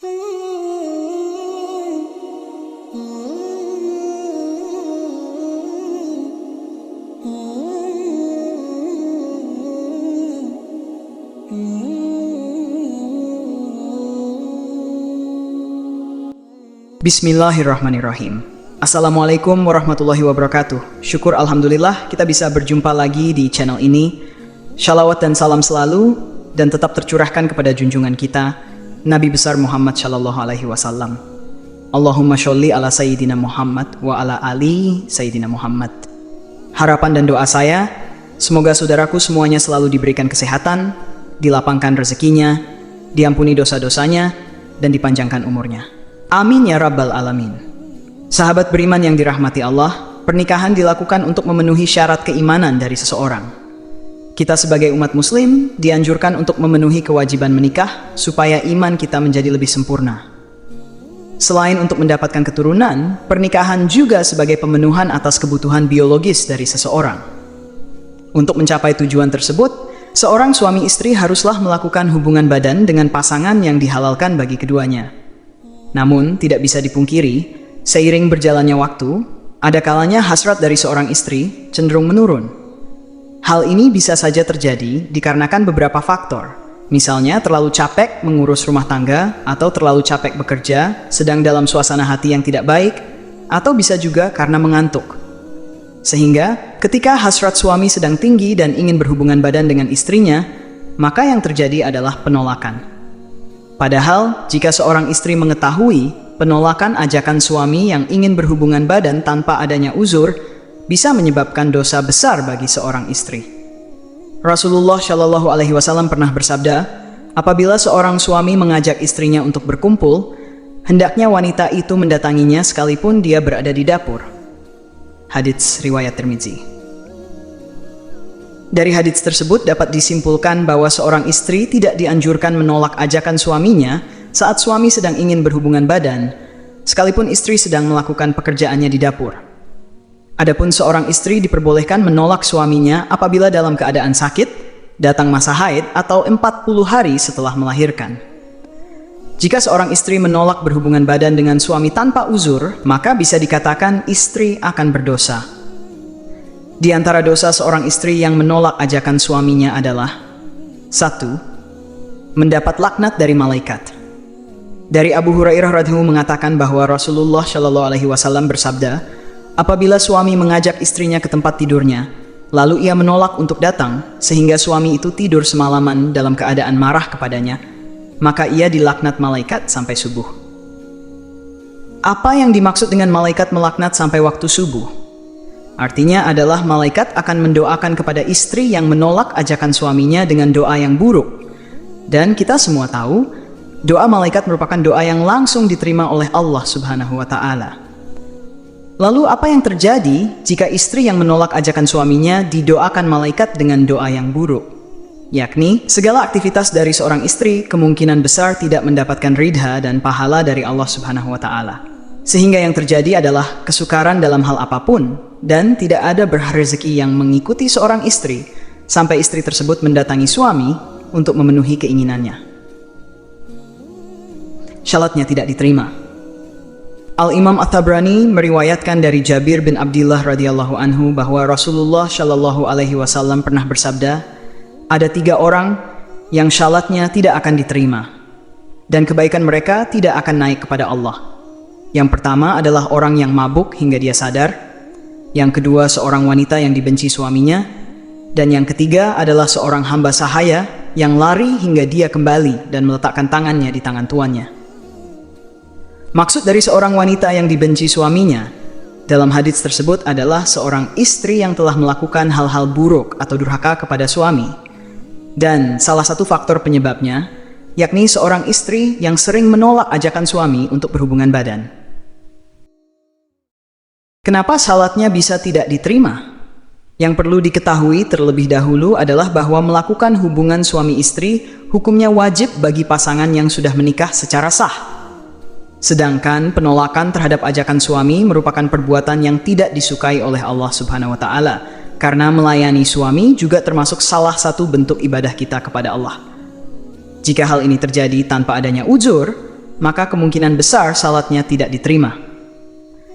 Bismillahirrahmanirrahim. Assalamualaikum warahmatullahi wabarakatuh. Syukur alhamdulillah kita bisa berjumpa lagi di channel ini. Shalawat dan salam selalu dan tetap tercurahkan kepada junjungan kita Nabi besar Muhammad Shallallahu Alaihi Wasallam. Allahumma sholli ala Sayyidina Muhammad wa ala ali Sayyidina Muhammad. Harapan dan doa saya, semoga saudaraku semuanya selalu diberikan kesehatan, dilapangkan rezekinya, diampuni dosa-dosanya, dan dipanjangkan umurnya. Amin ya rabbal alamin. Sahabat beriman yang dirahmati Allah, pernikahan dilakukan untuk memenuhi syarat keimanan dari seseorang. Kita sebagai umat muslim dianjurkan untuk memenuhi kewajiban menikah supaya iman kita menjadi lebih sempurna. Selain untuk mendapatkan keturunan, pernikahan juga sebagai pemenuhan atas kebutuhan biologis dari seseorang. Untuk mencapai tujuan tersebut, seorang suami istri haruslah melakukan hubungan badan dengan pasangan yang dihalalkan bagi keduanya. Namun, tidak bisa dipungkiri, seiring berjalannya waktu, ada kalanya hasrat dari seorang istri cenderung menurun. Hal ini bisa saja terjadi dikarenakan beberapa faktor. Misalnya, terlalu capek mengurus rumah tangga, atau terlalu capek bekerja, sedang dalam suasana hati yang tidak baik, atau bisa juga karena mengantuk. Sehingga, ketika hasrat suami sedang tinggi dan ingin berhubungan badan dengan istrinya, maka yang terjadi adalah penolakan. Padahal, jika seorang istri mengetahui penolakan ajakan suami yang ingin berhubungan badan tanpa adanya uzur, bisa menyebabkan dosa besar bagi seorang istri. Rasulullah Shallallahu Alaihi Wasallam pernah bersabda, apabila seorang suami mengajak istrinya untuk berkumpul, hendaknya wanita itu mendatanginya sekalipun dia berada di dapur. Hadits riwayat Tirmidzi. Dari hadits tersebut dapat disimpulkan bahwa seorang istri tidak dianjurkan menolak ajakan suaminya saat suami sedang ingin berhubungan badan, sekalipun istri sedang melakukan pekerjaannya di dapur. Adapun seorang istri diperbolehkan menolak suaminya apabila dalam keadaan sakit, datang masa haid, atau 40 hari setelah melahirkan. Jika seorang istri menolak berhubungan badan dengan suami tanpa uzur, maka bisa dikatakan istri akan berdosa. Di antara dosa seorang istri yang menolak ajakan suaminya adalah 1. Mendapat laknat dari malaikat. Dari Abu Hurairah radhiyallahu mengatakan bahwa Rasulullah Shallallahu Alaihi Wasallam bersabda, apabila suami mengajak istrinya ke tempat tidurnya, lalu ia menolak untuk datang, sehingga suami itu tidur semalaman dalam keadaan marah kepadanya, maka ia dilaknat malaikat sampai subuh. Apa yang dimaksud dengan malaikat melaknat sampai waktu subuh? Artinya adalah malaikat akan mendoakan kepada istri yang menolak ajakan suaminya dengan doa yang buruk. Dan kita semua tahu, doa malaikat merupakan doa yang langsung diterima oleh Allah Subhanahu wa Ta'ala. Lalu apa yang terjadi jika istri yang menolak ajakan suaminya didoakan malaikat dengan doa yang buruk? Yakni, segala aktivitas dari seorang istri kemungkinan besar tidak mendapatkan ridha dan pahala dari Allah Subhanahu wa Ta'ala. Sehingga yang terjadi adalah kesukaran dalam hal apapun, dan tidak ada berrezeki yang mengikuti seorang istri sampai istri tersebut mendatangi suami untuk memenuhi keinginannya. Syaratnya tidak diterima. Al-Imam At-Tabrani meriwayatkan dari Jabir bin Abdullah radhiyallahu anhu bahwa Rasulullah Shallallahu Alaihi Wasallam pernah bersabda, ada 3 orang yang syaratnya tidak akan diterima, dan kebaikan mereka tidak akan naik kepada Allah. Yang pertama adalah orang yang mabuk hingga dia sadar, yang kedua seorang wanita yang dibenci suaminya, dan yang ketiga adalah seorang hamba sahaya yang lari hingga dia kembali dan meletakkan tangannya di tangan tuannya. Maksud dari seorang wanita yang dibenci suaminya dalam hadits tersebut adalah seorang istri yang telah melakukan hal-hal buruk atau durhaka kepada suami. Dan salah satu faktor penyebabnya yakni seorang istri yang sering menolak ajakan suami untuk berhubungan badan. Kenapa salatnya bisa tidak diterima? Yang perlu diketahui terlebih dahulu adalah bahwa melakukan hubungan suami istri hukumnya wajib bagi pasangan yang sudah menikah secara sah. Sedangkan penolakan terhadap ajakan suami merupakan perbuatan yang tidak disukai oleh Allah Subhanahu wa Ta'ala, karena melayani suami juga termasuk salah satu bentuk ibadah kita kepada Allah. Jika hal ini terjadi tanpa adanya uzur, maka kemungkinan besar salatnya tidak diterima.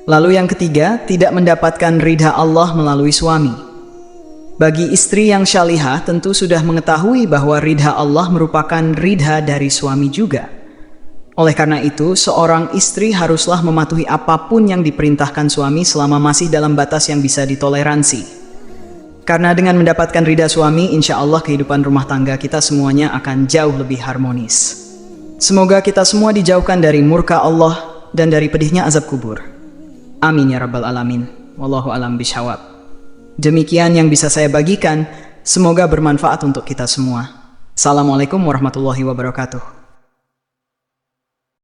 Lalu yang ketiga, tidak mendapatkan ridha Allah melalui suami. Bagi istri yang syalihah tentu sudah mengetahui bahwa ridha Allah merupakan ridha dari suami juga. Oleh karena itu, seorang istri haruslah mematuhi apapun yang diperintahkan suami selama masih dalam batas yang bisa ditoleransi. Karena dengan mendapatkan ridha suami, insya Allah kehidupan rumah tangga kita semuanya akan jauh lebih harmonis. Semoga kita semua dijauhkan dari murka Allah dan dari pedihnya azab kubur. Amin ya rabbal alamin. Wallahu alam bishawab. Demikian yang bisa saya bagikan, semoga bermanfaat untuk kita semua. Assalamualaikum warahmatullahi wabarakatuh.